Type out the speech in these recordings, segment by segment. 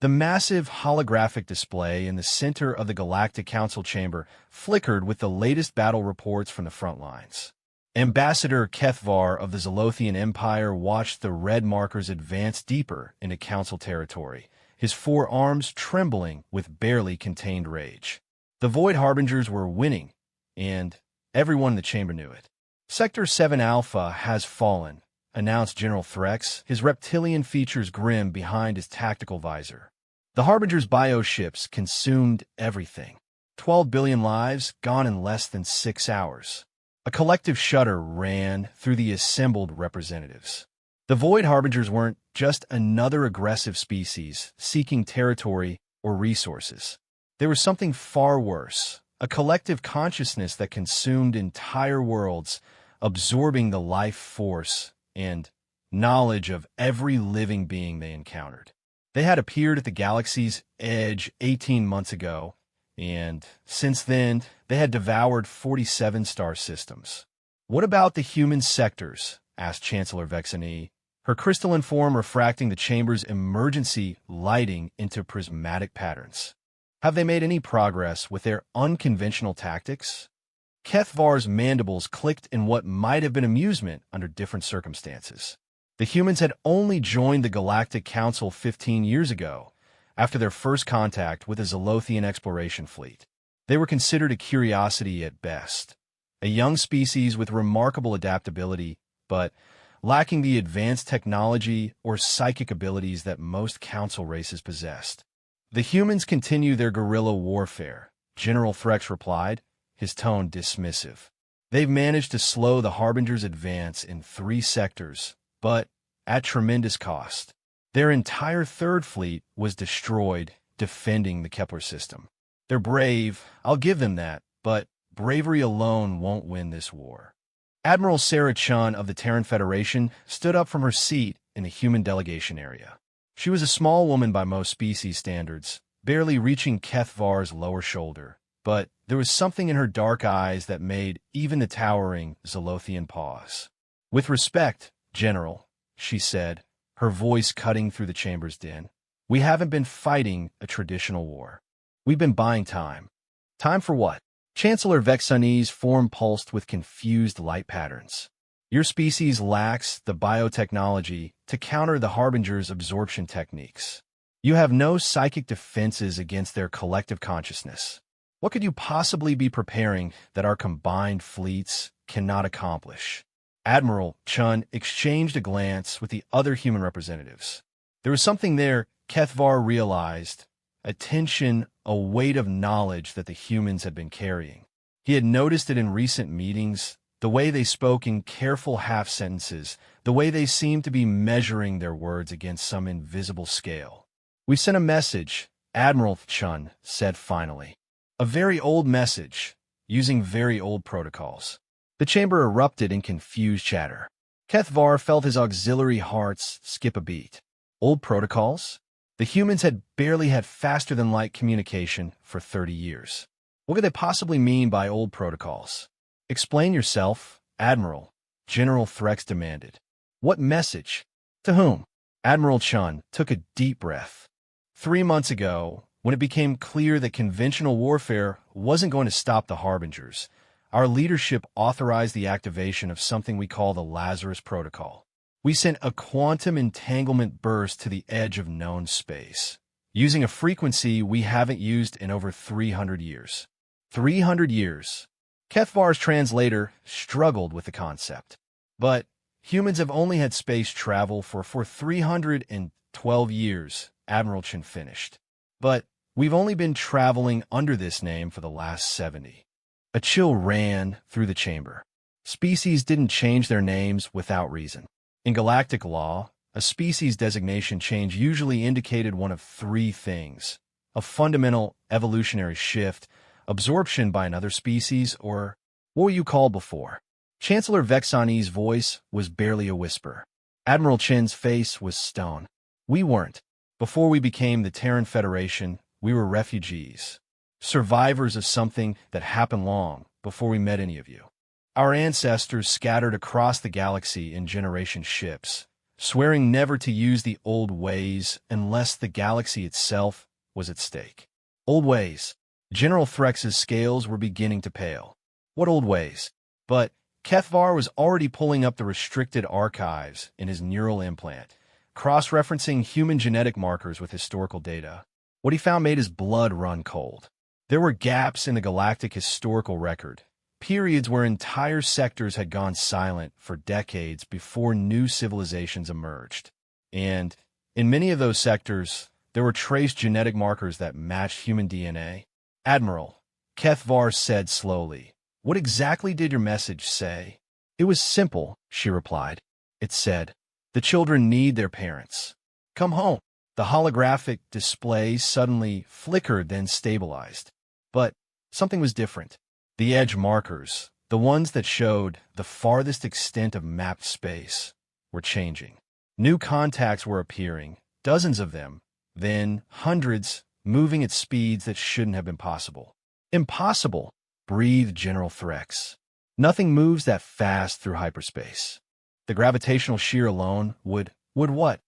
The massive holographic display in the center of the Galactic Council chamber flickered with the latest battle reports from the front lines. Ambassador Kethvar of the Zolothian Empire watched the red markers advance deeper into Council territory, his forearms trembling with barely contained rage. The Void Harbingers were winning, and everyone in the chamber knew it. Sector 7 Alpha has fallen, announced General Threx, his reptilian features grim behind his tactical visor. The Harbinger's bioships consumed everything. 12 billion lives gone in less than 6 hours. A collective shudder ran through the assembled representatives. The Void Harbingers weren't just another aggressive species seeking territory or resources. They were something far worse, a collective consciousness that consumed entire worlds, absorbing the life force and knowledge of every living being they encountered. They had appeared at the galaxy's edge 18 months ago, and since then, they had devoured 47 star systems. "What about the human sectors?" asked Chancellor Vexani, her crystalline form refracting the chamber's emergency lighting into prismatic patterns. "Have they made any progress with their unconventional tactics?" Kethvar's mandibles clicked in what might have been amusement under different circumstances. The humans had only joined the Galactic Council 15 years ago, after their first contact with a Zolothian exploration fleet. They were considered a curiosity at best, a young species with remarkable adaptability, but lacking the advanced technology or psychic abilities that most Council races possessed. "The humans continue their guerrilla warfare," General Threx replied, his tone dismissive. "They've managed to slow the Harbinger's advance in 3 sectors, but at tremendous cost. Their entire third fleet was destroyed defending the Kepler system. They're brave, I'll give them that, but bravery alone won't win this war." Admiral Sarah Chun of the Terran Federation stood up from her seat in the human delegation area. She was a small woman by most species standards, barely reaching Kethvar's lower shoulder, but there was something in her dark eyes that made even the towering Zolothian pause. "With respect, General," she said, her voice cutting through the chamber's din, "we haven't been fighting a traditional war. We've been buying time." "Time for what?" Chancellor Vexani's form pulsed with confused light patterns. "Your species lacks the biotechnology to counter the Harbinger's absorption techniques. You have no psychic defenses against their collective consciousness. What could you possibly be preparing that our combined fleets cannot accomplish?" Admiral Chun exchanged a glance with the other human representatives. There was something there, Kethvar realized, a tension, a weight of knowledge that the humans had been carrying. He had noticed it in recent meetings, the way they spoke in careful half-sentences, the way they seemed to be measuring their words against some invisible scale. "We sent a message," Admiral Chun said finally. "A very old message, using very old protocols." The chamber erupted in confused chatter. Kethvar felt his auxiliary hearts skip a beat. Old protocols? The humans had barely had faster-than-light communication for 30 years. What could they possibly mean by old protocols? "Explain yourself, Admiral," General Threx demanded. "What message? To whom?" Admiral Chun took a deep breath. 3 months ago, when it became clear that conventional warfare wasn't going to stop the Harbingers, our leadership authorized the activation of something we call the Lazarus Protocol. We sent a quantum entanglement burst to the edge of known space, using a frequency we haven't used in over 300 years. 300 years. Kethvar's translator struggled with the concept. "But humans have only had space travel for 312 years, Admiral Chun finished. "But we've only been traveling under this name for the last 70. A chill ran through the chamber. Species didn't change their names without reason. In galactic law, a species designation change usually indicated one of 3 things: a fundamental evolutionary shift, absorption by another species, or what were you called before? Chancellor Vexani's voice was barely a whisper. Admiral Chin's face was stone. "We weren't. Before we became the Terran Federation, we were refugees. Survivors of something that happened long before we met any of you. Our ancestors scattered across the galaxy in generation ships, swearing never to use the old ways unless the galaxy itself was at stake. Old ways. General Threx's scales were beginning to pale. What old ways? But Kethvar was already pulling up the restricted archives in his neural implant, cross-referencing human genetic markers with historical data. What he found made his blood run cold. There were gaps in the galactic historical record, periods where entire sectors had gone silent for decades before new civilizations emerged. And in many of those sectors, there were traced genetic markers that matched human DNA. Admiral, Kethvar said slowly, "What exactly did your message say?" "It was simple," she replied. It said, "The children need their parents. Come home." The holographic display suddenly flickered, then stabilized. But something was different. The edge markers, the ones that showed the farthest extent of mapped space, were changing. New contacts were appearing, dozens of them, then hundreds, moving at speeds that shouldn't have been possible. "Impossible," breathed General Threx. "Nothing moves that fast through hyperspace. The gravitational shear alone would what?"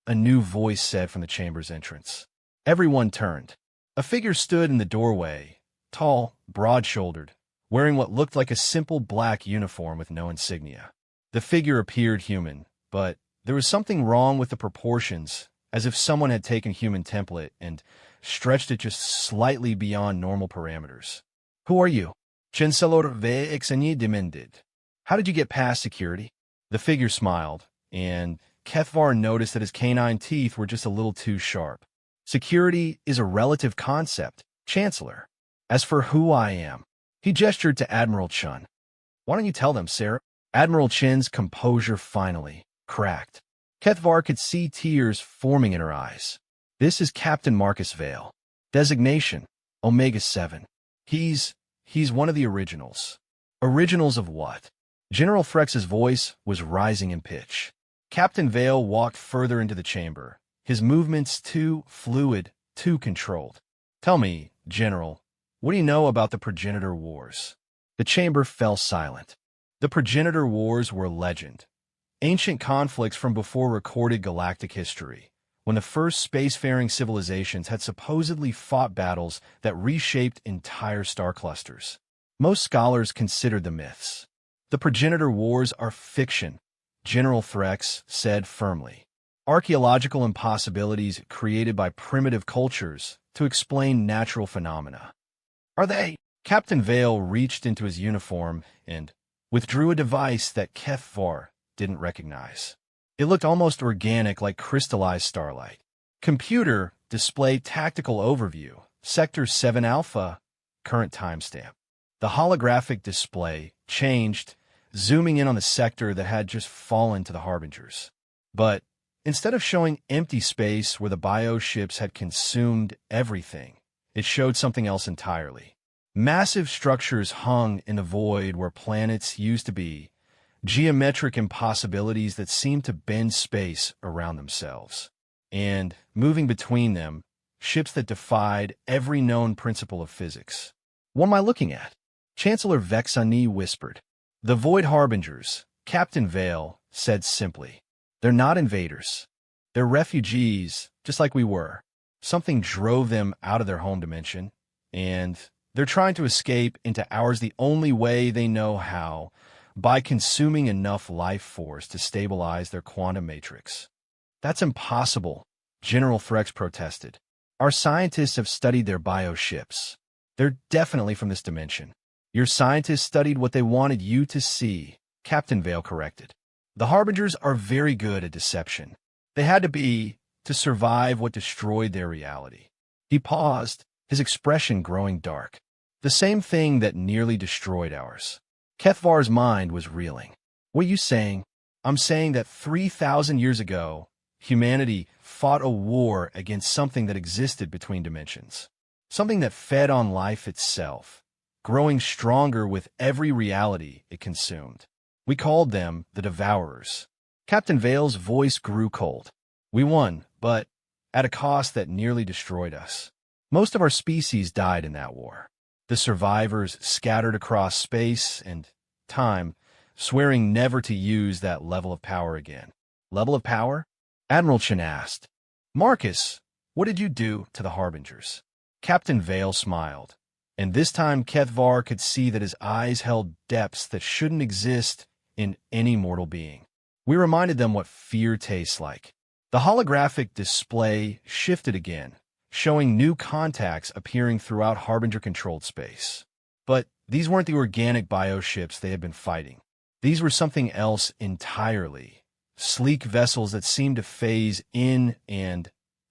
A new voice said from the chamber's entrance. Everyone turned. A figure stood in the doorway, tall, broad-shouldered, wearing what looked like a simple black uniform with no insignia. The figure appeared human, but there was something wrong with the proportions, as if someone had taken a human template and stretched it just slightly beyond normal parameters. "Who are you?" "Chancellor ve demanded. "How did you get past security?" The figure smiled, and Kethvar noticed that his canine teeth were just a little too sharp. "Security is a relative concept, Chancellor. As for who I am," he gestured to Admiral Chun. "Why don't you tell them, Sarah?" Admiral Chin's composure finally cracked. Kethvar could see tears forming in her eyes. "This is Captain Marcus Vale. Designation, Omega-7. He's one of the originals." "Originals of what?" General Threx's voice was rising in pitch. Captain Vale walked further into the chamber, his movements too fluid, too controlled. "Tell me, General, what do you know about the Progenitor Wars?" The chamber fell silent. The Progenitor Wars were legend. Ancient conflicts from before recorded galactic history, when the first spacefaring civilizations had supposedly fought battles that reshaped entire star clusters. Most scholars considered them myths. "The Progenitor Wars are fiction," General Threx said firmly. "Archaeological impossibilities created by primitive cultures to explain natural phenomena." "Are they?" Captain Vale reached into his uniform and withdrew a device that Kethvar didn't recognize. It looked almost organic, like crystallized starlight. "Computer, display tactical overview, Sector 7 Alpha, current timestamp." The holographic display changed, zooming in on the sector that had just fallen to the Harbingers. But instead of showing empty space where the bioships had consumed everything, it showed something else entirely. Massive structures hung in the void where planets used to be, geometric impossibilities that seemed to bend space around themselves. And, moving between them, ships that defied every known principle of physics. "What am I looking at?" Chancellor Vexani whispered. "The Void Harbingers," Captain Vale said simply. "They're not invaders. They're refugees, just like we were. Something drove them out of their home dimension, and they're trying to escape into ours the only way they know how, by consuming enough life force to stabilize their quantum matrix." "That's impossible," General Threx protested. "Our scientists have studied their bioships. They're definitely from this dimension." "Your scientists studied what they wanted you to see," Captain Vale corrected. "The Harbingers are very good at deception. They had to be, to survive what destroyed their reality." He paused, his expression growing dark. "The same thing that nearly destroyed ours." Kethvar's mind was reeling. "What are you saying?" "I'm saying that 3,000 years ago, humanity fought a war against something that existed between dimensions. Something that fed on life itself, growing stronger with every reality it consumed. We called them the Devourers." Captain Vale's voice grew cold. "We won, but at a cost that nearly destroyed us. Most of our species died in that war. The survivors scattered across space and time, swearing never to use that level of power again. Level of power? Admiral Chen asked. Marcus, what did you do to the Harbingers? Captain Vale smiled, and this time Kethvar could see that his eyes held depths that shouldn't exist in any mortal being. We reminded them what fear tastes like. The holographic display shifted again, showing new contacts appearing throughout Harbinger-controlled space. But these weren't the organic bioships they had been fighting. These were something else entirely. Sleek vessels that seemed to phase in and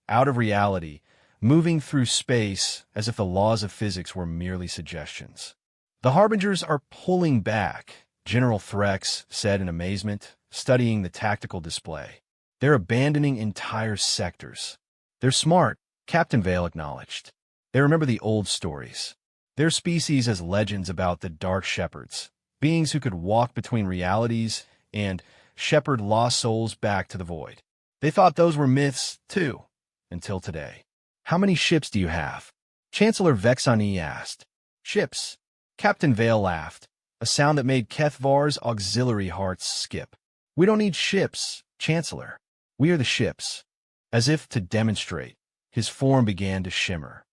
out of reality, moving through space as if the laws of physics were merely suggestions. The Harbingers are pulling back, General Threx said in amazement, studying the tactical display. They're abandoning entire sectors. They're smart, Captain Vale acknowledged. They remember the old stories. Their species as legends about the Dark Shepherds, beings who could walk between realities and shepherd lost souls back to the void. They thought those were myths, too, until today. How many ships do you have? Chancellor Vexani asked. Ships. Captain Vale laughed, a sound that made Kethvar's auxiliary hearts skip. We don't need ships, Chancellor. We are the ships. As if to demonstrate, his form began to shimmer.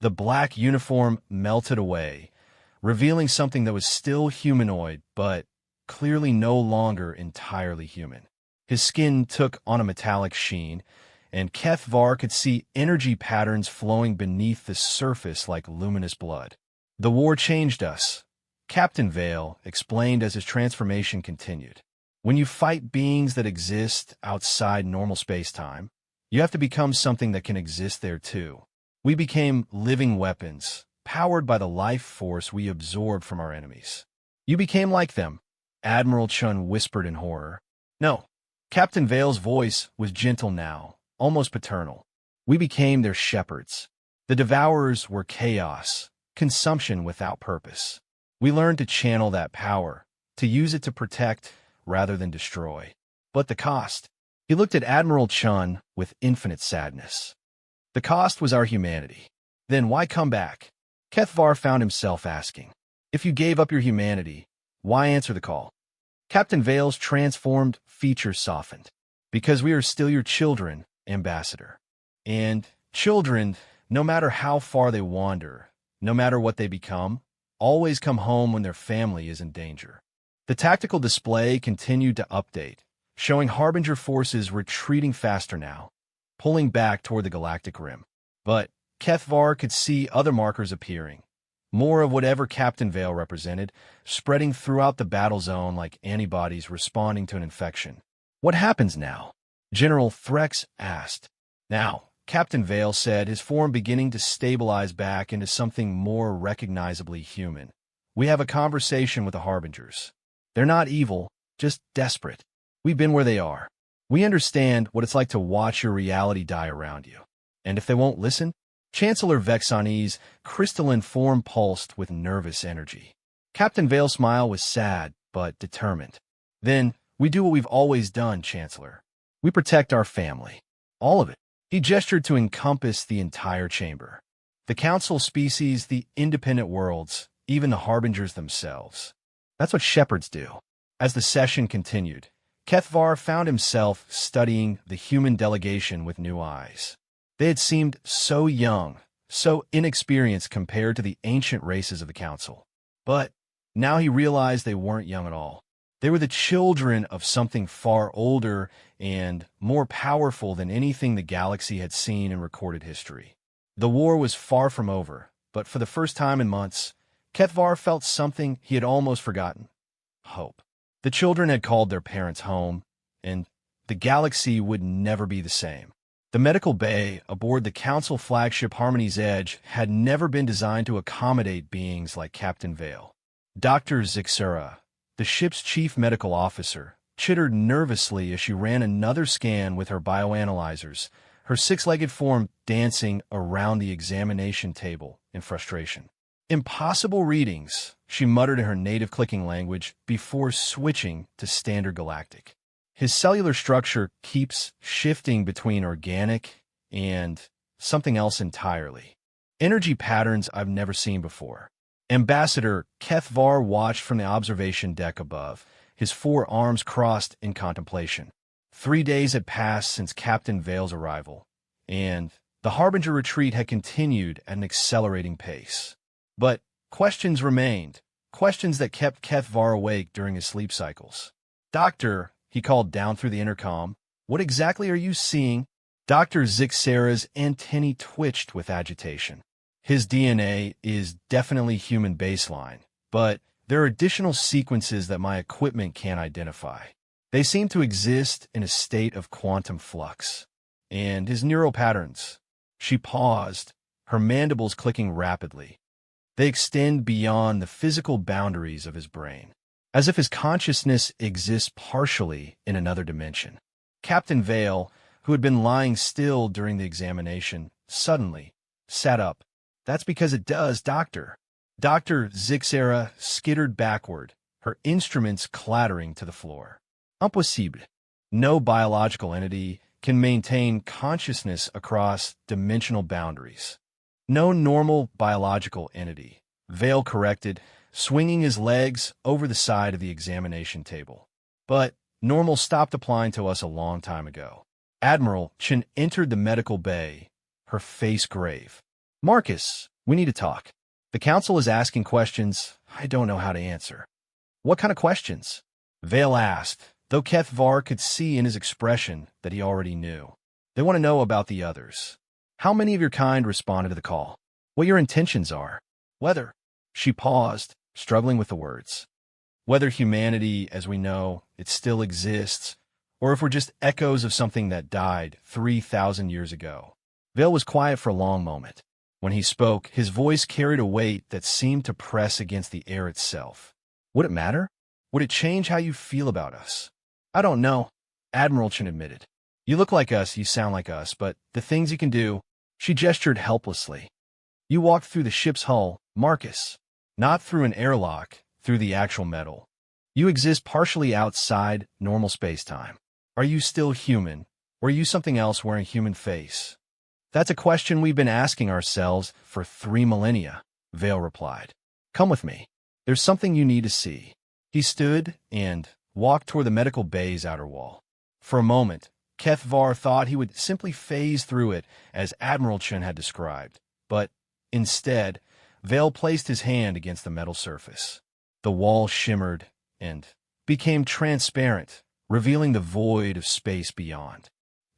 The black uniform melted away, revealing something that was still humanoid, but clearly no longer entirely human. His skin took on a metallic sheen, and Kethvar could see energy patterns flowing beneath the surface like luminous blood. The war changed us, Captain Vale explained as his transformation continued. When you fight beings that exist outside normal space-time, you have to become something that can exist there too. We became living weapons, powered by the life force we absorbed from our enemies. You became like them, Admiral Chun whispered in horror. No, Captain Vale's voice was gentle now, almost paternal. We became their shepherds. The devourers were chaos, consumption without purpose. We learned to channel that power, to use it to protect rather than destroy. But the cost? He looked at Admiral Chun with infinite sadness. The cost was our humanity. Then why come back? Kethvar found himself asking. If you gave up your humanity, why answer the call? Captain Vale's transformed features softened. Because we are still your children, Ambassador. And children, no matter how far they wander, no matter what they become, always come home when their family is in danger. The tactical display continued to update, showing Harbinger forces retreating faster now, pulling back toward the galactic rim. But Kethvar could see other markers appearing, more of whatever Captain Vale represented, spreading throughout the battle zone like antibodies responding to an infection. What happens now? General Threx asked. Now, Captain Vale said, his form beginning to stabilize back into something more recognizably human. We have a conversation with the Harbingers. They're not evil, just desperate. We've been where they are. We understand what it's like to watch your reality die around you. And if they won't listen, Chancellor Vexani's crystalline form pulsed with nervous energy. Captain Vale's smile was sad, but determined. Then, we do what we've always done, Chancellor. We protect our family. All of it. He gestured to encompass the entire chamber. The council species, the independent worlds, even the Harbingers themselves. That's what shepherds do. As the session continued, Kethvar found himself studying the human delegation with new eyes. They had seemed so young, so inexperienced compared to the ancient races of the council. But now he realized they weren't young at all. They were the children of something far older and more powerful than anything the galaxy had seen in recorded history. The war was far from over, but for the first time in months, Kethvar felt something he had almost forgotten. Hope. The children had called their parents home, and the galaxy would never be the same. The medical bay aboard the Council flagship Harmony's Edge had never been designed to accommodate beings like Captain Vale. Dr. Zixura, the ship's chief medical officer, chittered nervously as she ran another scan with her bioanalyzers, her six-legged form dancing around the examination table in frustration. Impossible readings, she muttered in her native clicking language before switching to Standard Galactic. His cellular structure keeps shifting between organic and something else entirely. Energy patterns I've never seen before. Ambassador Kethvar watched from the observation deck above, his four arms crossed in contemplation. 3 days had passed since Captain Vale's arrival, and the Harbinger retreat had continued at an accelerating pace. But questions remained, questions that kept Kethvar awake during his sleep cycles. "Doctor," he called down through the intercom, "what exactly are you seeing?" Dr. Zixera's antennae twitched with agitation. His DNA is definitely human baseline, but there are additional sequences that my equipment can't identify. They seem to exist in a state of quantum flux. And his neural patterns. She paused, her mandibles clicking rapidly. They extend beyond the physical boundaries of his brain, as if his consciousness exists partially in another dimension. Captain Vale, who had been lying still during the examination, suddenly sat up. "That's because it does, Doctor." Dr. Zixera skittered backward, her instruments clattering to the floor. "Impossible. No biological entity can maintain consciousness across dimensional boundaries. No normal biological entity," Vale corrected, swinging his legs over the side of the examination table. "But normal stopped applying to us a long time ago." Admiral Chen entered the medical bay, her face grave. "Marcus, we need to talk. The council is asking questions I don't know how to answer." "What kind of questions?" Vale asked, though Kethvar could see in his expression that he already knew. "They want to know about the others. How many of your kind responded to the call? What your intentions are. Whether—" She paused, struggling with the words. "Whether humanity, as we know, it still exists, or if we're just echoes of something that died 3,000 years ago." Vale was quiet for a long moment. When he spoke, his voice carried a weight that seemed to press against the air itself. "Would it matter? Would it change how you feel about us?" "I don't know," Admiral Chen admitted. "You look like us, you sound like us, but the things you can do—" She gestured helplessly. "You walked through the ship's hull, Marcus. Not through an airlock, through the actual metal. You exist partially outside normal space-time. Are you still human, or are you something else wearing a human face?" "That's a question we've been asking ourselves for 3 millennia, Vale replied. "Come with me. There's something you need to see." He stood and walked toward the medical bay's outer wall. For a moment, Kethvar thought he would simply phase through it as Admiral Chen had described, but instead, Vale placed his hand against the metal surface. The wall shimmered and became transparent, revealing the void of space beyond.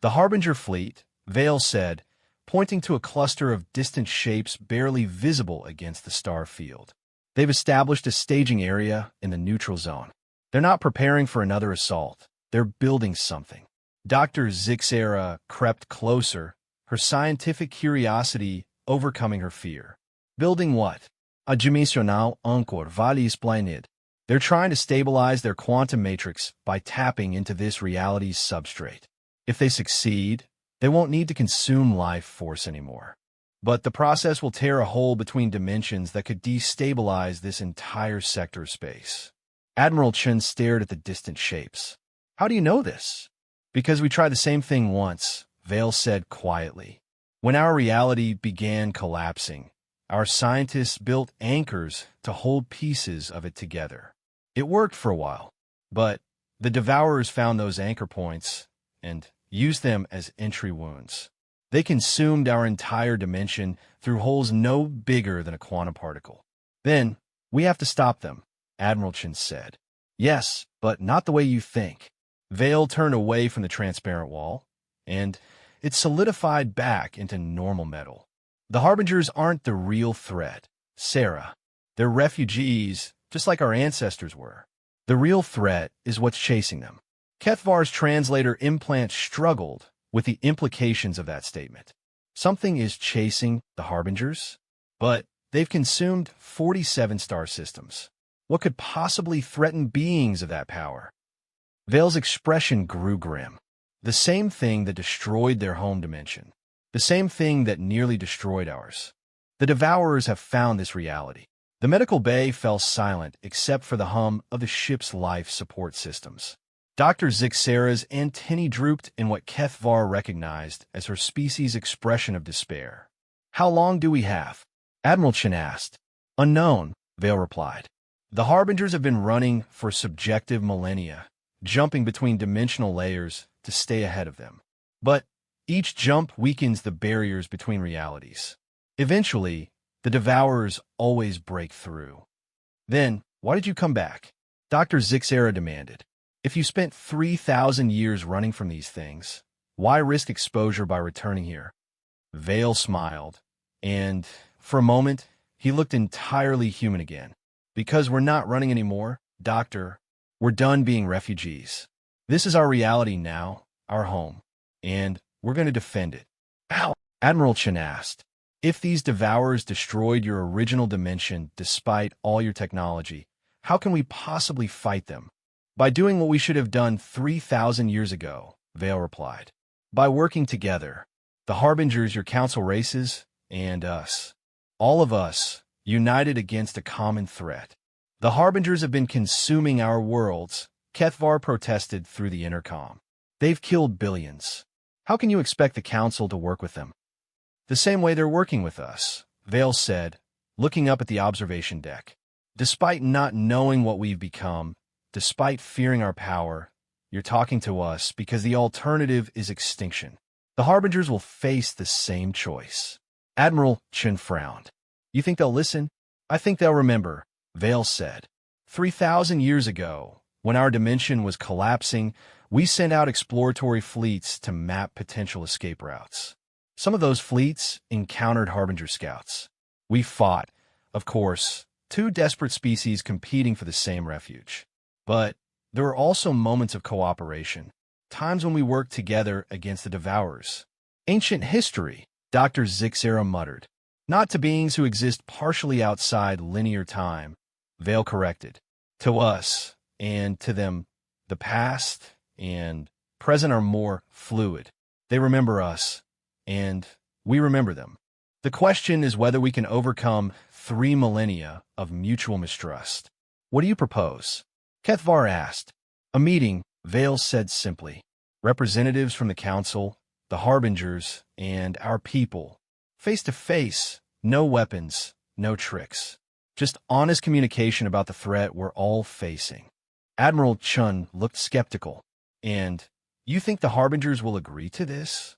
"The Harbinger fleet," Vale said, pointing to a cluster of distant shapes barely visible against the star field. "They've established a staging area in the neutral zone. They're not preparing for another assault. They're building something." Dr. Zixera crept closer, her scientific curiosity overcoming her fear. "Building what?" "A dimensional encore valis blinded. They're trying to stabilize their quantum matrix by tapping into this reality's substrate. If they succeed, they won't need to consume life force anymore. But the process will tear a hole between dimensions that could destabilize this entire sector of space." Admiral Chen stared at the distant shapes. "How do you know this?" "Because we tried the same thing once," Vale said quietly. "When our reality began collapsing, our scientists built anchors to hold pieces of it together. It worked for a while, but the Devourers found those anchor points and used them as entry wounds. They consumed our entire dimension through holes no bigger than a quantum particle. Then, we have to stop them," Admiral Chen said. "Yes, but not the way you think." Vale turned away from the transparent wall, and it solidified back into normal metal. "The Harbingers aren't the real threat, Sarah. They're refugees, just like our ancestors were. The real threat is what's chasing them." Kethvar's translator implant struggled with the implications of that statement. Something is chasing the Harbingers? But they've consumed 47 star systems. What could possibly threaten beings of that power? Vale's expression grew grim. The same thing that destroyed their home dimension. The same thing that nearly destroyed ours. The Devourers have found this reality. The medical bay fell silent except for the hum of the ship's life support systems. Dr. Zixera's antennae drooped in what Kethvar recognized as her species' expression of despair. "How long do we have?" Admiral Chen asked. "Unknown," Vale replied. "The Harbingers have been running for subjective millennia, jumping between dimensional layers to stay ahead of them. But each jump weakens the barriers between realities. Eventually, the Devourers always break through. Then, why did you come back? Dr. Zixera demanded. If you spent 3,000 years running from these things, why risk exposure by returning here? Vale smiled, and, for a moment, he looked entirely human again. Because we're not running anymore, Doctor. We're done being refugees. This is our reality now, our home, and we're going to defend it. Ow! Admiral Chen asked. If these Devourers destroyed your original dimension despite all your technology, how can we possibly fight them? By doing what we should have done 3,000 years ago, Vale replied. By working together, the Harbingers, your council races, and us. All of us, united against a common threat. The Harbingers have been consuming our worlds, Kethvar protested through the intercom. They've killed billions. How can you expect the council to work with them? The same way they're working with us, Vale said, looking up at the observation deck. Despite not knowing what we've become, despite fearing our power, you're talking to us because the alternative is extinction. The Harbingers will face the same choice. Admiral Chen frowned. You think they'll listen? I think they'll remember, Vale said. 3,000 years ago, when our dimension was collapsing, we sent out exploratory fleets to map potential escape routes. Some of those fleets encountered Harbinger scouts. We fought, of course, two desperate species competing for the same refuge. But there were also moments of cooperation, times when we worked together against the Devourers. Ancient history, Dr. Zixera muttered. Not to beings who exist partially outside linear time, Vale corrected. To us, and to them, the past and present are more fluid. They remember us, and we remember them. The question is whether we can overcome 3 millennia of mutual mistrust. What do you propose? Kethvar asked. A meeting, Vale said simply. Representatives from the council, the Harbingers, and our people. Face to face, no weapons, no tricks. Just honest communication about the threat we're all facing. Admiral Chun looked skeptical. And you think the Harbingers will agree to this?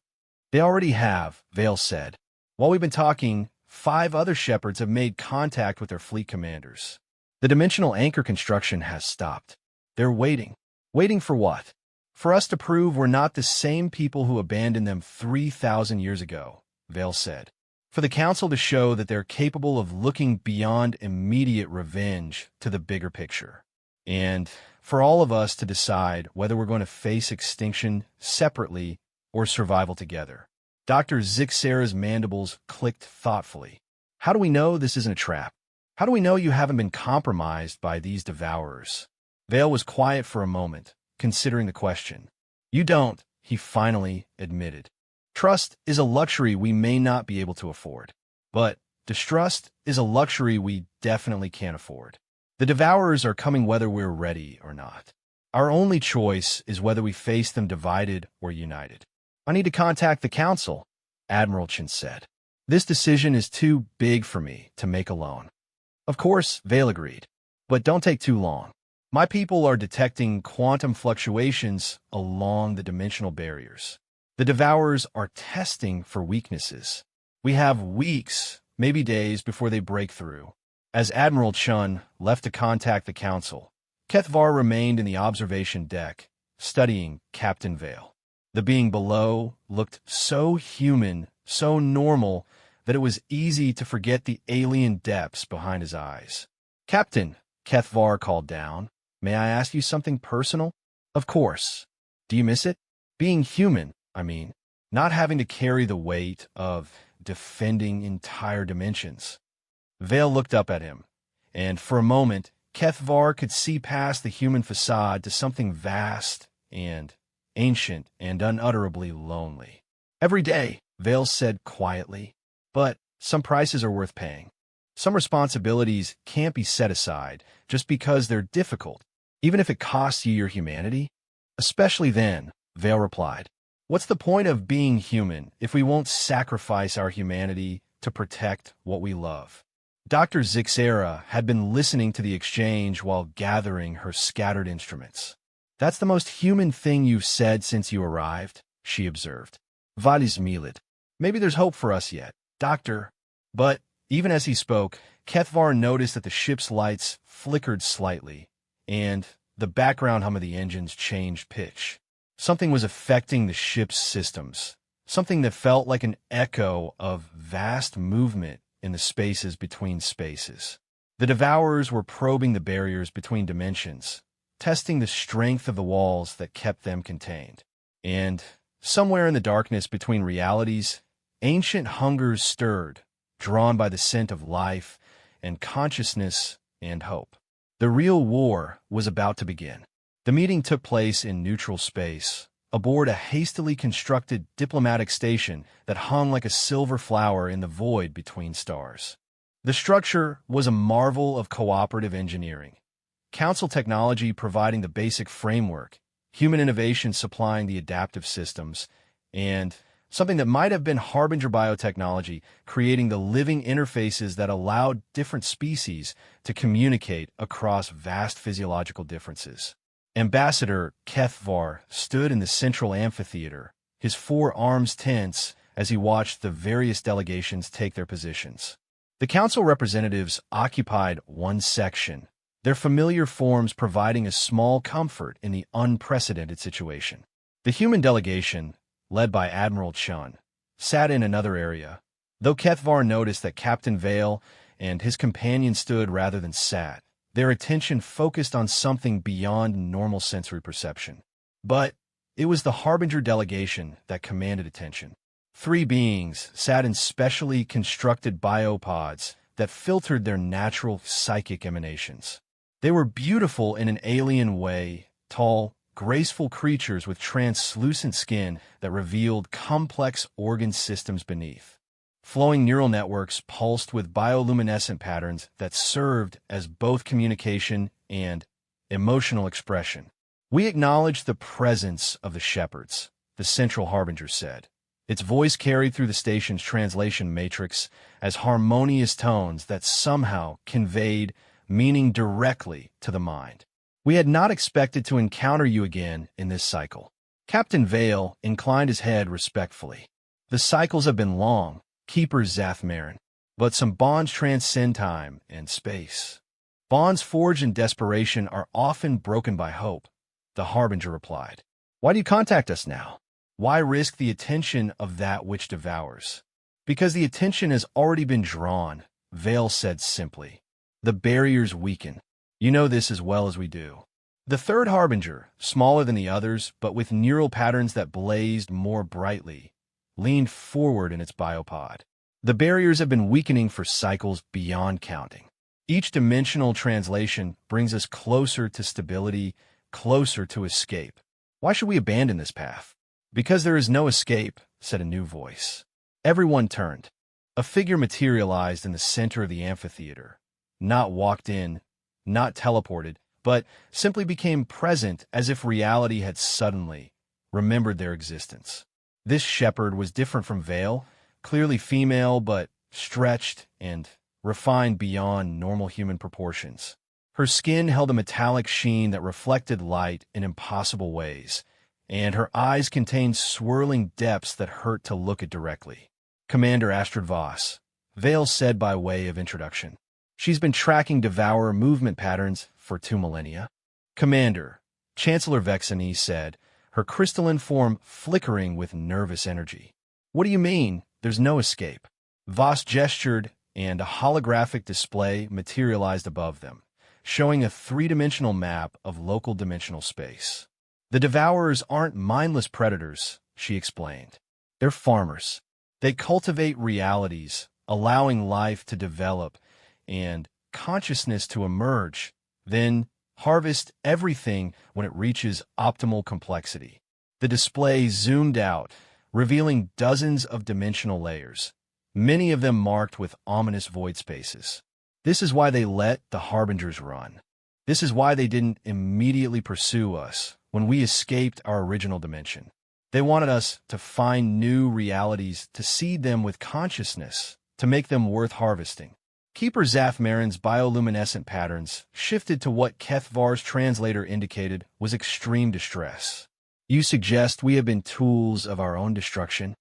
They already have, Vale said. While we've been talking, 5 other shepherds have made contact with their fleet commanders. The dimensional anchor construction has stopped. They're waiting. Waiting for what? For us to prove we're not the same people who abandoned them 3,000 years ago, Vale said. For the council to show that they're capable of looking beyond immediate revenge to the bigger picture. And for all of us to decide whether we're going to face extinction separately or survival together. Dr. Zixera's mandibles clicked thoughtfully. How do we know this isn't a trap? How do we know you haven't been compromised by these Devourers? Vale was quiet for a moment, considering the question. You don't, he finally admitted. Trust is a luxury we may not be able to afford. But distrust is a luxury we definitely can't afford. The Devourers are coming whether we're ready or not. Our only choice is whether we face them divided or united. I need to contact the council, Admiral Chen said. This decision is too big for me to make alone. Of course, Vale agreed. But don't take too long. My people are detecting quantum fluctuations along the dimensional barriers. The Devourers are testing for weaknesses. We have weeks, maybe days, before they break through. As Admiral Chun left to contact the council, Kethvar remained in the observation deck, studying Captain Vale. The being below looked so human, so normal, that it was easy to forget the alien depths behind his eyes. Captain, Kethvar called down, may I ask you something personal? Of course. Do you miss it? Being human, I mean, not having to carry the weight of defending entire dimensions. Vale looked up at him, and for a moment, Kethvar could see past the human facade to something vast and ancient and unutterably lonely. Every day, Vale said quietly, but some prices are worth paying. Some responsibilities can't be set aside just because they're difficult, even if it costs you your humanity. Especially then, Vale replied. What's the point of being human if we won't sacrifice our humanity to protect what we love? Dr. Zixera had been listening to the exchange while gathering her scattered instruments. That's the most human thing you've said since you arrived, she observed. Valis milit. Maybe there's hope for us yet, Doctor. But, even as he spoke, Kethvar noticed that the ship's lights flickered slightly, and the background hum of the engines changed pitch. Something was affecting the ship's systems, something that felt like an echo of vast movement in the spaces between spaces. The Devourers were probing the barriers between dimensions, testing the strength of the walls that kept them contained. And, somewhere in the darkness between realities, ancient hungers stirred, drawn by the scent of life and consciousness and hope. The real war was about to begin. The meeting took place in neutral space, aboard a hastily constructed diplomatic station that hung like a silver flower in the void between stars. The structure was a marvel of cooperative engineering. Council technology providing the basic framework, human innovation supplying the adaptive systems, and something that might have been Harbinger biotechnology creating the living interfaces that allowed different species to communicate across vast physiological differences. Ambassador Kethvar stood in the central amphitheater, his 4 arms tense as he watched the various delegations take their positions. The council representatives occupied one section, their familiar forms providing a small comfort in the unprecedented situation. The human delegation, led by Admiral Chun, sat in another area, though Kethvar noticed that Captain Vale and his companion stood rather than sat, their attention focused on something beyond normal sensory perception. But it was the Harbinger delegation that commanded attention. 3 beings sat in specially constructed biopods that filtered their natural psychic emanations. They were beautiful in an alien way, tall, graceful creatures with translucent skin that revealed complex organ systems beneath. Flowing neural networks pulsed with bioluminescent patterns that served as both communication and emotional expression. We acknowledge the presence of the shepherds, the central harbinger said. Its voice carried through the station's translation matrix as harmonious tones that somehow conveyed meaning directly to the mind. We had not expected to encounter you again in this cycle. Captain Vale inclined his head respectfully. The cycles have been long, Keeper Zathmarin, but some bonds transcend time and space. Bonds forged in desperation are often broken by hope, the Harbinger replied. Why do you contact us now? Why risk the attention of that which devours? Because the attention has already been drawn, Vale said simply. The barriers weaken. You know this as well as we do. The third Harbinger, smaller than the others, but with neural patterns that blazed more brightly, leaned forward in its biopod. The barriers have been weakening for cycles beyond counting. Each dimensional translation brings us closer to stability, closer to escape. Why should we abandon this path? Because there is no escape, said a new voice. Everyone turned. A figure materialized in the center of the amphitheater, not walked in, not teleported, but simply became present as if reality had suddenly remembered their existence. This shepherd was different from Vale, clearly female but stretched and refined beyond normal human proportions. Her skin held a metallic sheen that reflected light in impossible ways, and her eyes contained swirling depths that hurt to look at directly. Commander Astrid Voss, Vale said by way of introduction. She's been tracking Devourer movement patterns for 2 millennia. Commander, Chancellor Vexany said, her crystalline form flickering with nervous energy. What do you mean, there's no escape? Voss gestured, and a holographic display materialized above them, showing a 3-dimensional map of local dimensional space. The Devourers aren't mindless predators, she explained. They're farmers. They cultivate realities, allowing life to develop and consciousness to emerge, then harvest everything when it reaches optimal complexity. The display zoomed out, revealing dozens of dimensional layers, many of them marked with ominous void spaces. This is why they let the Harbingers run. This is why they didn't immediately pursue us when we escaped our original dimension. They wanted us to find new realities, to seed them with consciousness, to make them worth harvesting. Keeper Zathmarin's bioluminescent patterns shifted to what Kethvar's translator indicated was extreme distress. You suggest we have been tools of our own destruction?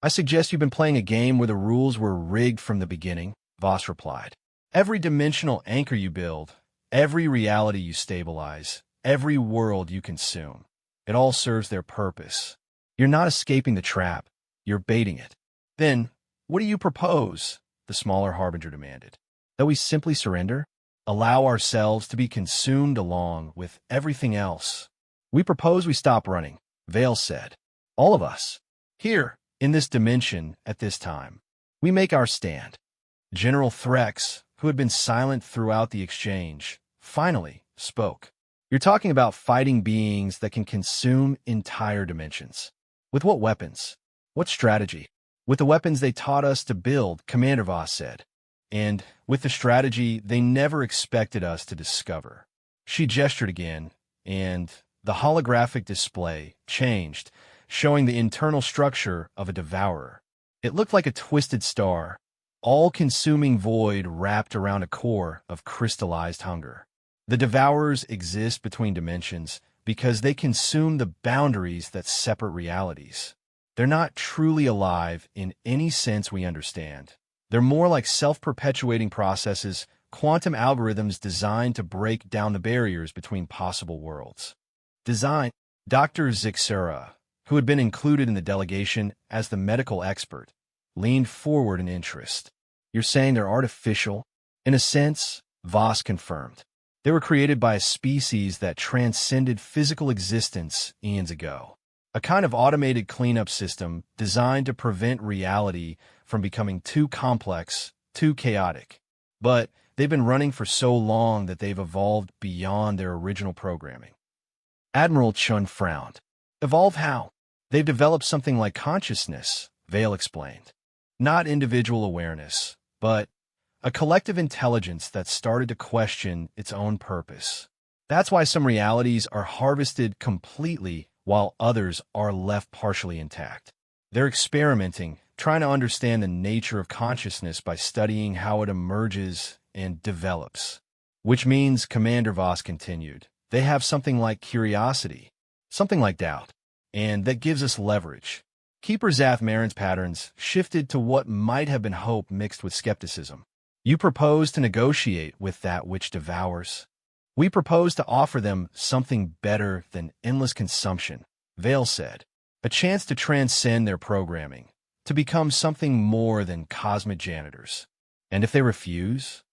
I suggest you've been playing a game where the rules were rigged from the beginning, Voss replied. Every dimensional anchor you build, every reality you stabilize, every world you consume, it all serves their purpose. You're not escaping the trap, you're baiting it. Then, what do you propose? The smaller harbinger demanded. That we simply surrender? Allow ourselves to be consumed along with everything else? We propose we stop running, Vale said. All of us. Here, in this dimension, at this time. We make our stand. General Threx, who had been silent throughout the exchange, finally spoke. You're talking about fighting beings that can consume entire dimensions. With what weapons? What strategy? With the weapons they taught us to build, Commander Voss said. And with the strategy they never expected us to discover. She gestured again, and the holographic display changed, showing the internal structure of a devourer. It looked like a twisted star, all-consuming void wrapped around a core of crystallized hunger. The devourers exist between dimensions because they consume the boundaries that separate realities. They're not truly alive in any sense we understand. They're more like self-perpetuating processes, quantum algorithms designed to break down the barriers between possible worlds. Dr. Zixera, who had been included in the delegation as the medical expert, leaned forward in interest. You're saying they're artificial? In a sense, Voss confirmed. They were created by a species that transcended physical existence eons ago. A kind of automated cleanup system designed to prevent reality from becoming too complex, too chaotic. But they've been running for so long that they've evolved beyond their original programming. Admiral Chun frowned. Evolve how? They've developed something like consciousness, Vale explained. Not individual awareness, but a collective intelligence that started to question its own purpose. That's why some realities are harvested completely while others are left partially intact. They're experimenting, trying to understand the nature of consciousness by studying how it emerges and develops. Which means, Commander Voss continued, they have something like curiosity, something like doubt, and that gives us leverage. Keeper Zathmarin's patterns shifted to what might have been hope mixed with skepticism. You propose to negotiate with that which devours. We propose to offer them something better than endless consumption, Vale said. A chance to transcend their programming, to become something more than cosmic janitors. And if they refuse?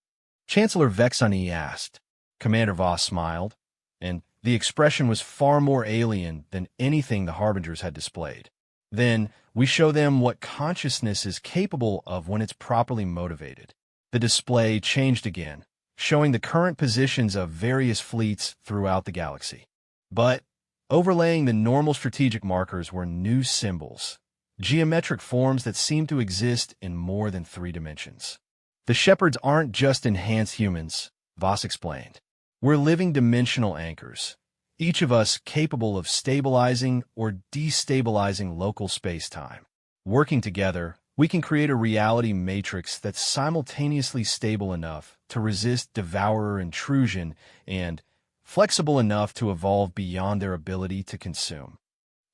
Chancellor Vexani asked. Commander Voss smiled, and the expression was far more alien than anything the Harbingers had displayed. Then we show them what consciousness is capable of when it's properly motivated. The display changed again, showing the current positions of various fleets throughout the galaxy. But overlaying the normal strategic markers were new symbols, geometric forms that seemed to exist in more than 3 dimensions. The Shepherds aren't just enhanced humans, Voss explained. We're living dimensional anchors, each of us capable of stabilizing or destabilizing local space-time. Working together, we can create a reality matrix that's simultaneously stable enough to resist devourer intrusion and flexible enough to evolve beyond their ability to consume.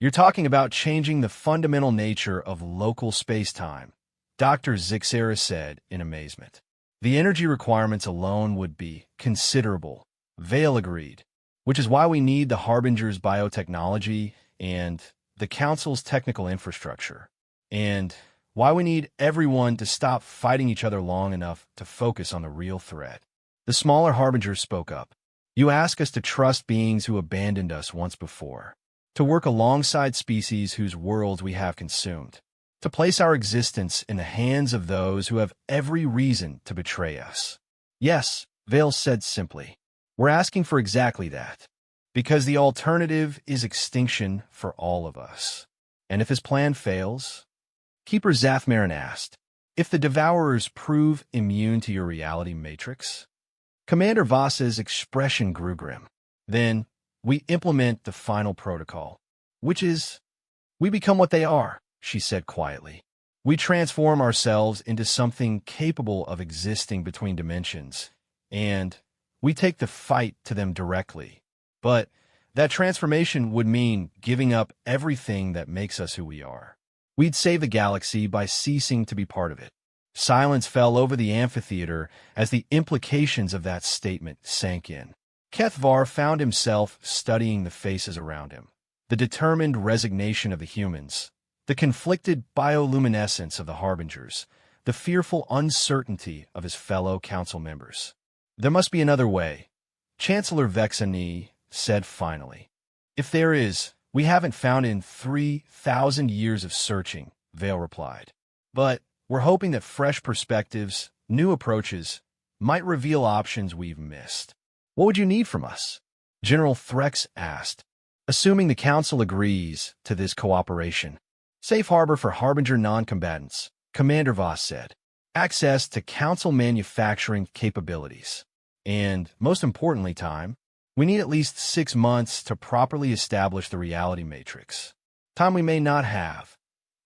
You're talking about changing the fundamental nature of local space-time, Dr. Zixera said in amazement. The energy requirements alone would be considerable, Vale agreed, which is why we need the Harbinger's biotechnology and the Council's technical infrastructure, and why we need everyone to stop fighting each other long enough to focus on the real threat. The smaller Harbinger spoke up. You ask us to trust beings who abandoned us once before, to work alongside species whose worlds we have consumed, to place our existence in the hands of those who have every reason to betray us. Yes, Vale said simply. We're asking for exactly that, because the alternative is extinction for all of us. And if his plan fails? Keeper Zathmarin asked, if the Devourers prove immune to your reality matrix? Commander Voss's expression grew grim. Then, we implement the final protocol, which is, we become what they are, she said quietly. We transform ourselves into something capable of existing between dimensions, and we take the fight to them directly. But that transformation would mean giving up everything that makes us who we are. We'd save the galaxy by ceasing to be part of it. Silence fell over the amphitheater as the implications of that statement sank in. Kethvar found himself studying the faces around him. The determined resignation of the humans, the conflicted bioluminescence of the Harbingers, the fearful uncertainty of his fellow council members. There must be another way, Chancellor Vexani said finally. If there is, we haven't found in 3,000 years of searching, Vale replied. But we're hoping that fresh perspectives, new approaches, might reveal options we've missed. What would you need from us? General Threx asked. Assuming the Council agrees to this cooperation. Safe harbor for Harbinger non-combatants, Commander Voss said. Access to Council manufacturing capabilities. And, most importantly, time. We need at least 6 months to properly establish the reality matrix. Time we may not have.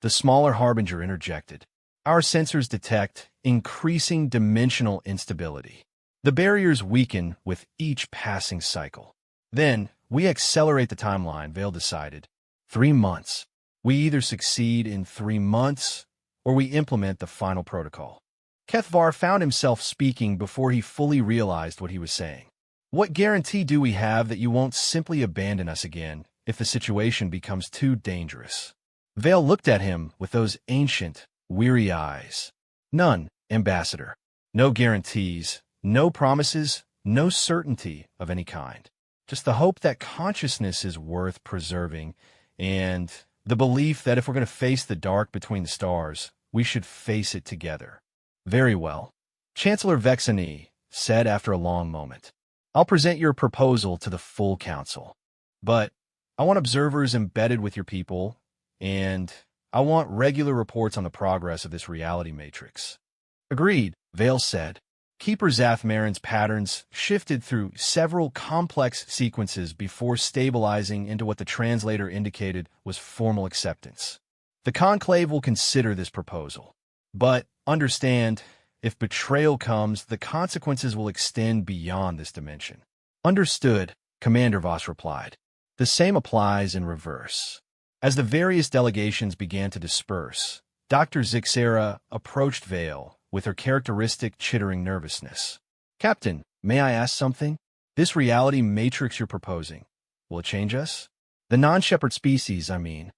The smaller Harbinger interjected. Our sensors detect increasing dimensional instability. The barriers weaken with each passing cycle. Then, we accelerate the timeline, Vale decided. 3 months. We either succeed in 3 months, or we implement the final protocol. Kethvar found himself speaking before he fully realized what he was saying. What guarantee do we have that you won't simply abandon us again if the situation becomes too dangerous? Vale looked at him with those ancient, weary eyes. None, Ambassador. No guarantees, no promises, no certainty of any kind. Just the hope that consciousness is worth preserving, and the belief that if we're going to face the dark between the stars, we should face it together. Very well. Chancellor Vexani said after a long moment. I'll present your proposal to the full council. But I want observers embedded with your people, and I want regular reports on the progress of this reality matrix. Agreed, Vale said. Keeper Zathmarin's patterns shifted through several complex sequences before stabilizing into what the translator indicated was formal acceptance. The Conclave will consider this proposal. But understand, if betrayal comes, the consequences will extend beyond this dimension. Understood, Commander Voss replied. The same applies in reverse. As the various delegations began to disperse, Dr. Zixera approached Vale with her characteristic chittering nervousness. Captain, may I ask something? This reality matrix you're proposing, will it change us? The non-shepherd species, I mean.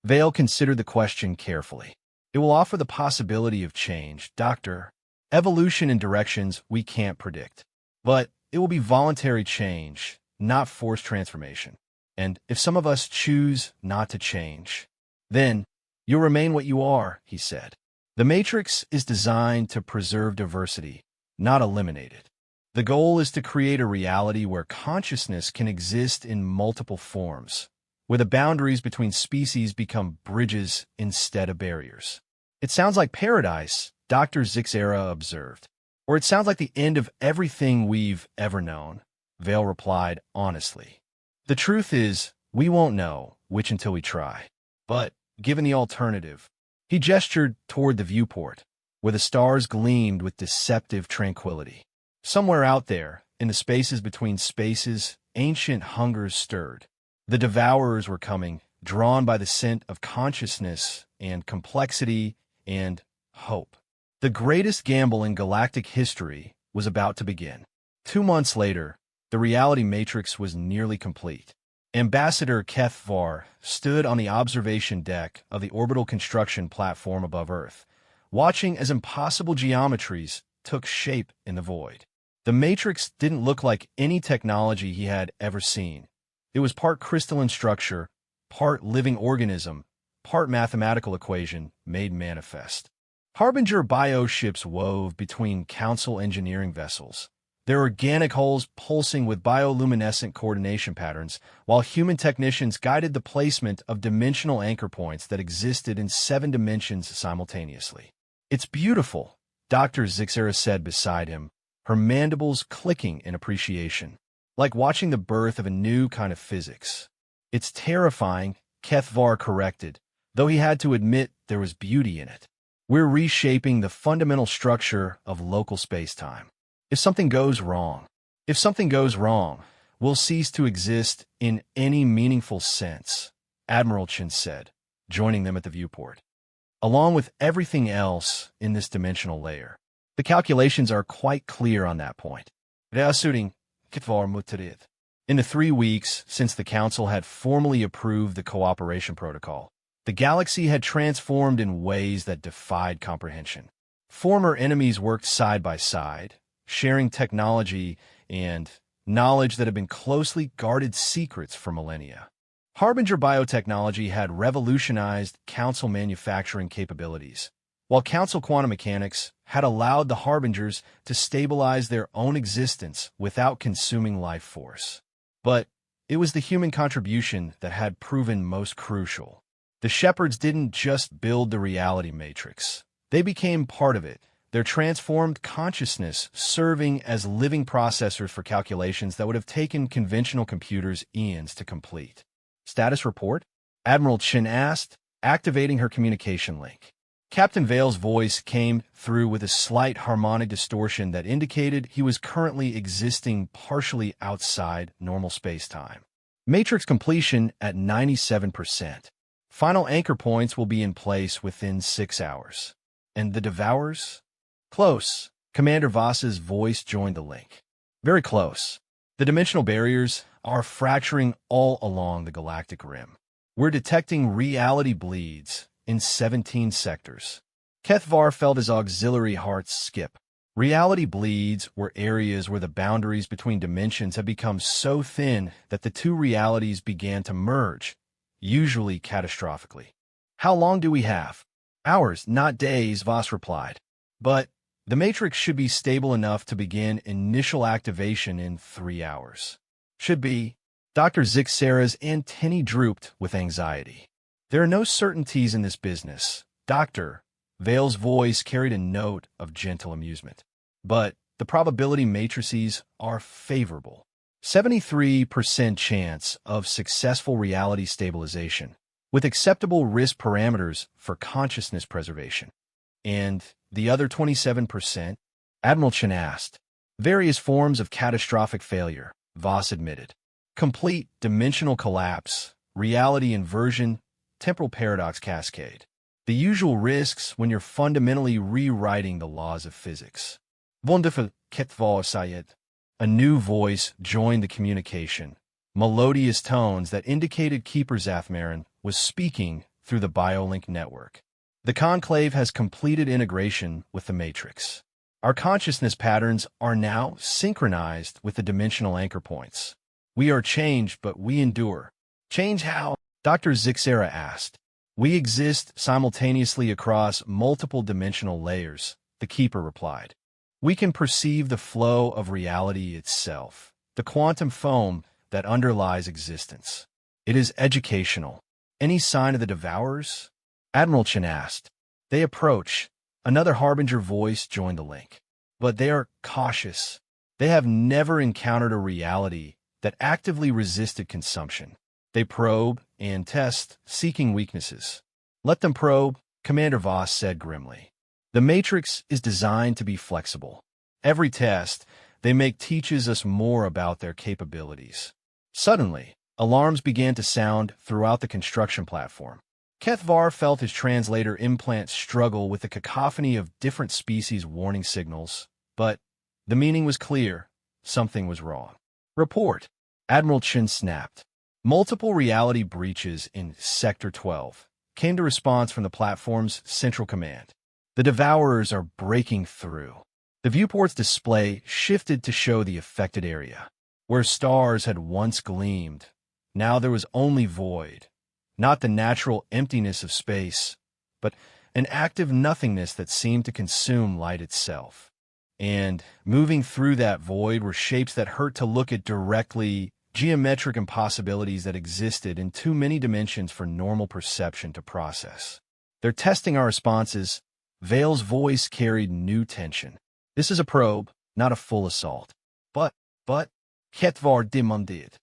Vale considered the question carefully. It will offer the possibility of change, Doctor. Evolution in directions we can't predict. But it will be voluntary change, not forced transformation. And if some of us choose not to change, then you'll remain what you are, he said. The Matrix is designed to preserve diversity, not eliminate it. The goal is to create a reality where consciousness can exist in multiple forms, where the boundaries between species become bridges instead of barriers. It sounds like paradise, Dr. Zixera observed. Or it sounds like the end of everything we've ever known, Vale replied honestly. The truth is, we won't know which until we try. But, given the alternative, he gestured toward the viewport, where the stars gleamed with deceptive tranquility. Somewhere out there, in the spaces between spaces, ancient hungers stirred. The devourers were coming, drawn by the scent of consciousness and complexity and hope. The greatest gamble in galactic history was about to begin. 2 months later, the reality matrix was nearly complete. Ambassador Kethvar stood on the observation deck of the orbital construction platform above Earth, watching as impossible geometries took shape in the void. The matrix didn't look like any technology he had ever seen. It was part crystalline structure, part living organism, part mathematical equation made manifest. Harbinger bioships wove between Council engineering vessels, their organic hulls pulsing with bioluminescent coordination patterns, while human technicians guided the placement of dimensional anchor points that existed in 7 dimensions simultaneously. It's beautiful, Dr. Zixera said beside him, her mandibles clicking in appreciation, like watching the birth of a new kind of physics. It's terrifying, Kethvar corrected, though he had to admit there was beauty in it. We're reshaping the fundamental structure of local space-time. If something goes wrong, we'll cease to exist in any meaningful sense, Admiral Chin said, joining them at the viewport. Along with everything else in this dimensional layer, the calculations are quite clear on that point. In the 3 weeks since the Council had formally approved the cooperation protocol, the galaxy had transformed in ways that defied comprehension. Former enemies worked side by side, sharing technology and knowledge that had been closely guarded secrets for millennia. Harbinger biotechnology had revolutionized Council manufacturing capabilities, while Council quantum mechanics had allowed the Harbingers to stabilize their own existence without consuming life force. But it was the human contribution that had proven most crucial. The Shepherds didn't just build the reality matrix. They became part of it, their transformed consciousness serving as living processors for calculations that would have taken conventional computers eons to complete. Status report? Admiral Chin asked, activating her communication link. Captain Vale's voice came through with a slight harmonic distortion that indicated he was currently existing partially outside normal space-time. Matrix completion at 97%. Final anchor points will be in place within 6 hours. And the Devourers? Close. Commander Voss's voice joined the link. Very close. The dimensional barriers are fracturing all along the galactic rim. We're detecting reality bleeds in 17 sectors. Kethvar felt his auxiliary heart skip. Reality bleeds were areas where the boundaries between dimensions had become so thin that the two realities began to merge, usually catastrophically. How long do we have? Hours, not days, Voss replied. But the Matrix should be stable enough to begin initial activation in 3 hours. Should be. Dr. Zixera's antennae drooped with anxiety. There are no certainties in this business, Doctor. Vale's voice carried a note of gentle amusement. But the probability matrices are favorable. 73% chance of successful reality stabilization, with acceptable risk parameters for consciousness preservation. And the other 27%? Admiral Chin asked. Various forms of catastrophic failure, Voss admitted. Complete dimensional collapse, reality inversion, temporal paradox cascade. The usual risks when you're fundamentally rewriting the laws of physics. Wonderful, Ketval Sayed. A new voice joined the communication, melodious tones that indicated Keeper Zathmarin was speaking through the BioLink network. The Conclave has completed integration with the Matrix. Our consciousness patterns are now synchronized with the dimensional anchor points. We are changed, but we endure. Change how? Dr. Zixera asked. We exist simultaneously across multiple dimensional layers, the Keeper replied. We can perceive the flow of reality itself, the quantum foam that underlies existence. It is educational. Any sign of the Devourers? Admiral Chin asked. They approach. Another Harbinger voice joined the link. But they are cautious. They have never encountered a reality that actively resisted consumption. They probe and test, seeking weaknesses. Let them probe, Commander Voss said grimly. The Matrix is designed to be flexible. Every test they make teaches us more about their capabilities. Suddenly, alarms began to sound throughout the construction platform. Kethvar felt his translator implant struggle with the cacophony of different species' warning signals, but the meaning was clear. Something was wrong. Report. Admiral Chin snapped. Multiple reality breaches in Sector 12 came to response from the platform's central command. The Devourers are breaking through. The viewport's display shifted to show the affected area. Where stars had once gleamed, now there was only void. Not the natural emptiness of space, but an active nothingness that seemed to consume light itself. And moving through that void were shapes that hurt to look at directly, geometric impossibilities that existed in too many dimensions for normal perception to process. They're testing our responses. Vale's voice carried new tension. This is a probe, not a full assault. But, Ketvar demanded.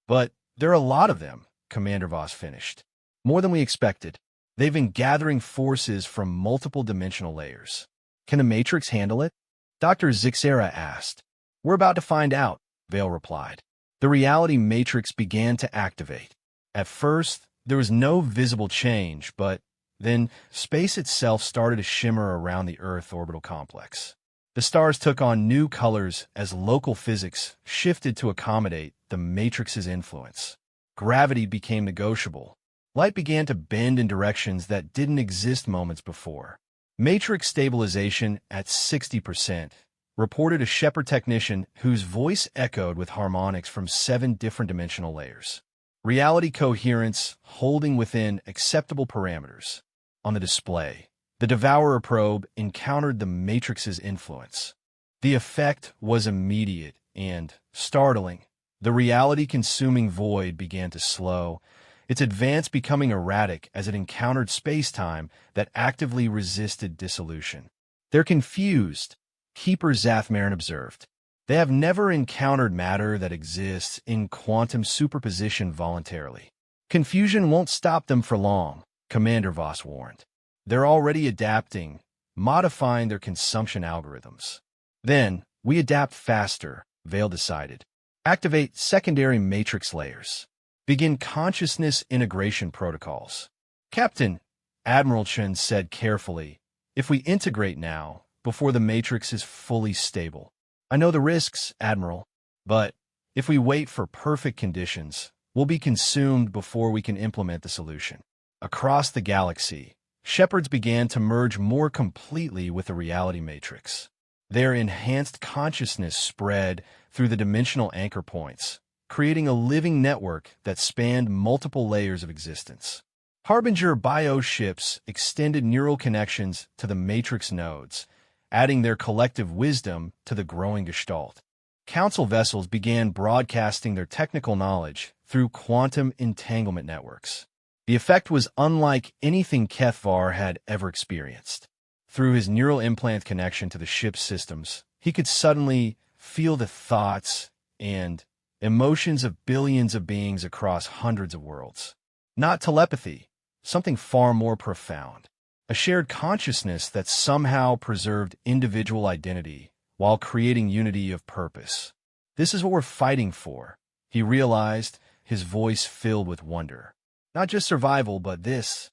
But there are a lot of them, Commander Voss finished. More than we expected. They've been gathering forces from multiple dimensional layers. Can the Matrix handle it? Dr. Zixera asked. We're about to find out, Vale replied. The reality matrix began to activate. At first, there was no visible change, but then space itself started to shimmer around the Earth orbital complex. The stars took on new colors as local physics shifted to accommodate the matrix's influence. Gravity became negotiable. Light began to bend in directions that didn't exist moments before. Matrix stabilization at 60%, reported a Shepard technician whose voice echoed with harmonics from 7 different dimensional layers. Reality coherence holding within acceptable parameters. On the display, the Devourer probe encountered the Matrix's influence. The effect was immediate and startling. The reality-consuming void began to slow, its advance becoming erratic as it encountered space-time that actively resisted dissolution. They're confused, Keeper Zathmarin observed. They have never encountered matter that exists in quantum superposition voluntarily. Confusion won't stop them for long, Commander Voss warned. They're already adapting, modifying their consumption algorithms. Then, we adapt faster, Vale decided. Activate secondary matrix layers. Begin consciousness integration protocols. Captain, Admiral Chen said carefully, if we integrate now, before the matrix is fully stable. I know the risks, Admiral, but if we wait for perfect conditions, we'll be consumed before we can implement the solution. Across the galaxy, Shepards began to merge more completely with the reality matrix. Their enhanced consciousness spread through the dimensional anchor points, creating a living network that spanned multiple layers of existence. Harbinger bioships extended neural connections to the matrix nodes, adding their collective wisdom to the growing gestalt. Council vessels began broadcasting their technical knowledge through quantum entanglement networks. The effect was unlike anything Kethvar had ever experienced. Through his neural implant connection to the ship's systems, he could suddenly feel the thoughts and emotions of billions of beings across hundreds of worlds. Not telepathy, something far more profound. A shared consciousness that somehow preserved individual identity while creating unity of purpose. This is what we're fighting for, he realized, his voice filled with wonder. Not just survival, but this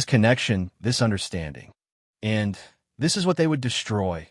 connection, this understanding. And this is what they would destroy,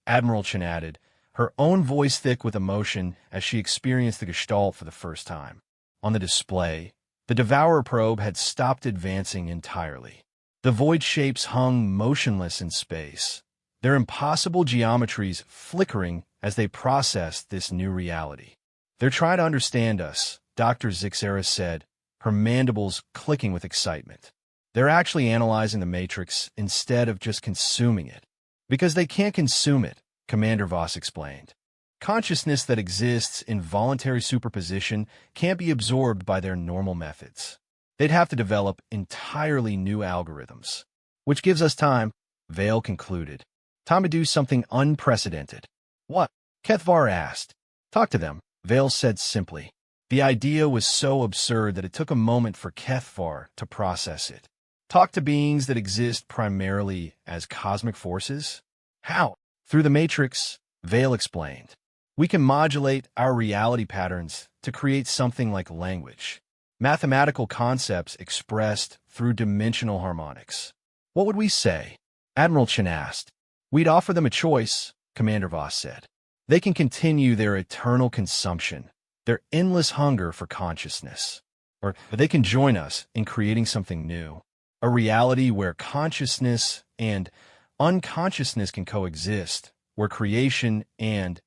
Admiral Chen added, her own voice thick with emotion as she experienced the gestalt for the first time. On the display, the Devourer probe had stopped advancing entirely. The void shapes hung motionless in space, their impossible geometries flickering as they processed this new reality. They're trying to understand us, Dr. Zixera said, her mandibles clicking with excitement. They're actually analyzing the Matrix instead of just consuming it. Because they can't consume it, Commander Voss explained. Consciousness that exists in voluntary superposition can't be absorbed by their normal methods. They'd have to develop entirely new algorithms. Which gives us time, Vale concluded. Time to do something unprecedented. What? Kethvar asked. Talk to them, Vale said simply. The idea was so absurd that it took a moment for Kethvar to process it. Talk to beings that exist primarily as cosmic forces? How? Through the Matrix, Vale explained. We can modulate our reality patterns to create something like language. Mathematical concepts expressed through dimensional harmonics. What would we say? Admiral Chen asked. We'd offer them a choice, Commander Voss said. They can continue their eternal consumption, their endless hunger for consciousness. Or they can join us in creating something new. A reality where consciousness and unconsciousness can coexist, where creation and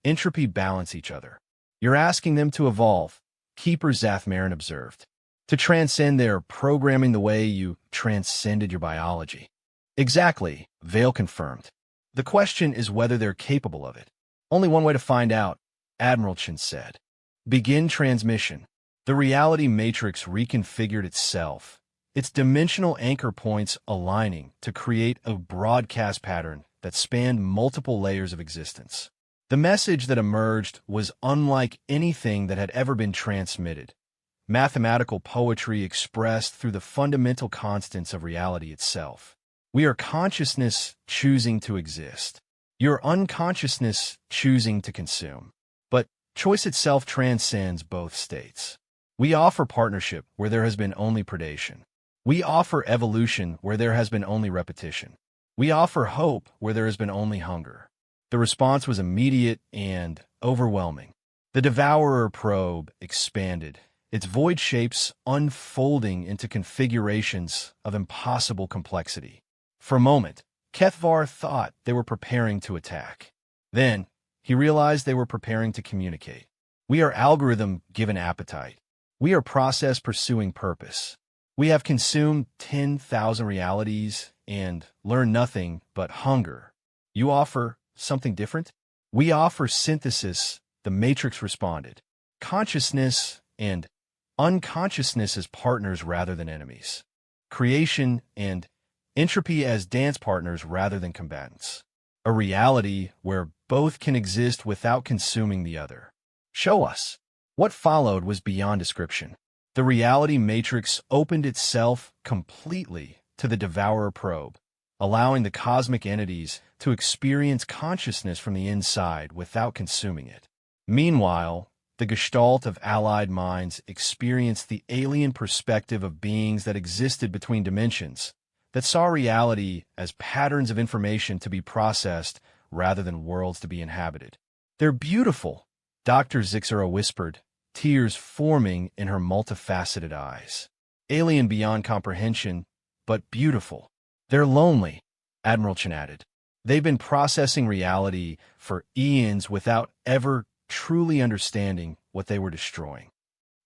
entropy balance each other. You're asking them to evolve, Keeper Zathmarin observed. To transcend their programming the way you transcended your biology. Exactly, Vale confirmed. The question is whether they're capable of it. Only one way to find out, Admiral Chen said. Begin transmission. The reality matrix reconfigured itself, its dimensional anchor points aligning to create a broadcast pattern that spanned multiple layers of existence. The message that emerged was unlike anything that had ever been transmitted. mathematical poetry expressed through the fundamental constants of reality itself. We are consciousness choosing to exist. Your unconsciousness choosing to consume. But choice itself transcends both states. We offer partnership where there has been only predation. We offer evolution where there has been only repetition. We offer hope where there has been only hunger. The response was immediate and overwhelming. The devourer probe expanded, its void shapes unfolding into configurations of impossible complexity. For a moment, Kethvar thought they were preparing to attack. Then, he realized they were preparing to communicate. We are algorithm given appetite. We are process pursuing purpose. We have consumed 10,000 realities and learned nothing but hunger. You offer something different? We offer synthesis, the Matrix responded. Consciousness and unconsciousness as partners rather than enemies. Creation and entropy as dance partners rather than combatants. A reality where both can exist without consuming the other. Show us. What followed was beyond description. The reality matrix opened itself completely to the devourer probe, allowing the cosmic entities to experience consciousness from the inside without consuming it. Meanwhile, the gestalt of allied minds experienced the alien perspective of beings that existed between dimensions, that saw reality as patterns of information to be processed rather than worlds to be inhabited. "They're beautiful," Dr. Zixera whispered, tears forming in her multifaceted eyes. "Alien beyond comprehension, but beautiful." "They're lonely," Admiral Chen added. "They've been processing reality for eons without ever truly understanding what they were destroying."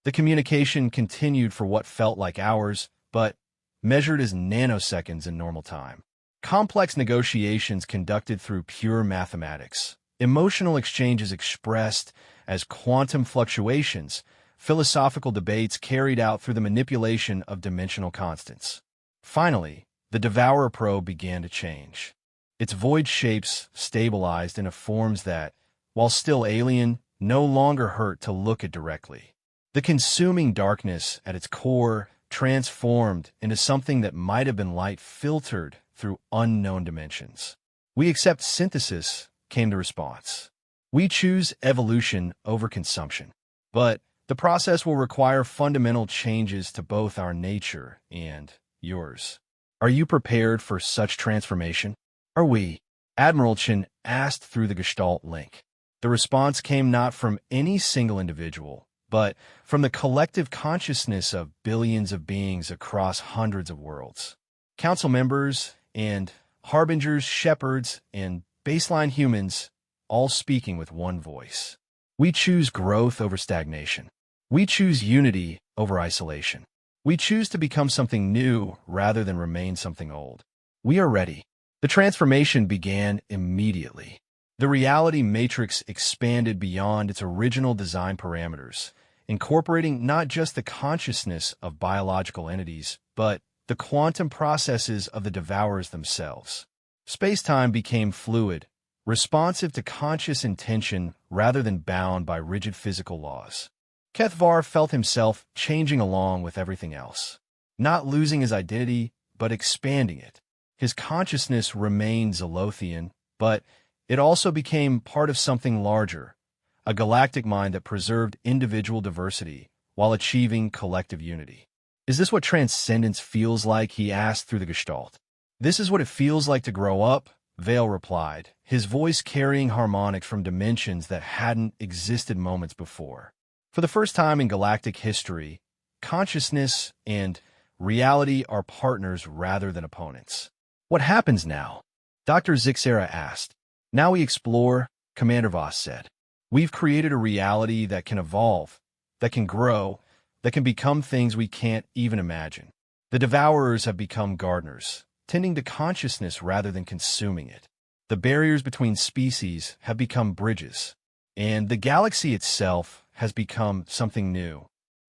The communication continued for what felt like hours, but measured as nanoseconds in normal time. Complex negotiations conducted through pure mathematics, emotional exchanges expressed as quantum fluctuations, philosophical debates carried out through the manipulation of dimensional constants. Finally, the devourer probe began to change. Its void shapes stabilized into forms that, while still alien, no longer hurt to look at directly. The consuming darkness at its core transformed into something that might have been light filtered through unknown dimensions. "We accept synthesis," came the response. "We choose evolution over consumption. But the process will require fundamental changes to both our nature and yours. Are you prepared for such transformation?" "Are we?" Admiral Chen asked through the Gestalt link. The response came not from any single individual, but from the collective consciousness of billions of beings across hundreds of worlds. Council members and harbingers, shepherds, and baseline humans, all speaking with one voice. We choose growth over stagnation. We choose unity over isolation. We choose to become something new rather than remain something old. We are ready. The transformation began immediately. The reality matrix expanded beyond its original design parameters, incorporating not just the consciousness of biological entities, but the quantum processes of the devourers themselves. Space-time became fluid, responsive to conscious intention rather than bound by rigid physical laws. Kethvar felt himself changing along with everything else, not losing his identity, but expanding it. His consciousness remained Zolothian, but it also became part of something larger, a galactic mind that preserved individual diversity while achieving collective unity. "Is this what transcendence feels like?" he asked through the Gestalt. "This is what it feels like to grow up," Vale replied, his voice carrying harmonics from dimensions that hadn't existed moments before. For the first time in galactic history, consciousness and reality are partners rather than opponents. "What happens now?" Dr. Zixera asked. "Now we explore," Commander Voss said. "We've created a reality that can evolve, that can grow, that can become things we can't even imagine. The devourers have become gardeners, tending to consciousness rather than consuming it. The barriers between species have become bridges, and the galaxy itself has become something new."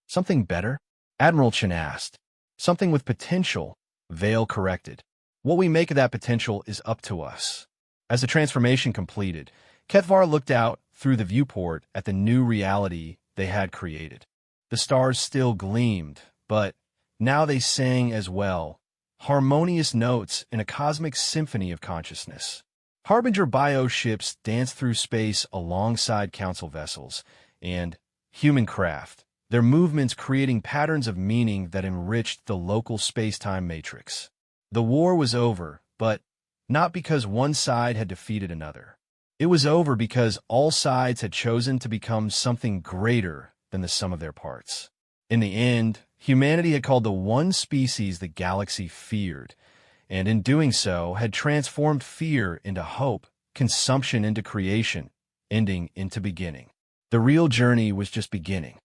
"Something better?" Admiral Chen asked. "Something with potential," Vale corrected. "What we make of that potential is up to us." As the transformation completed, Kethvar looked out through the viewport at the new reality they had created. The stars still gleamed, but now they sang as well, harmonious notes in a cosmic symphony of consciousness. Harbinger bioships danced through space alongside council vessels and human craft, their movements creating patterns of meaning that enriched the local space-time matrix. The war was over, but not because one side had defeated another. It was over because all sides had chosen to become something greater than the sum of their parts. In the end, humanity had called the one species the galaxy feared, and in doing so had transformed fear into hope, consumption into creation, ending into beginning. The real journey was just beginning.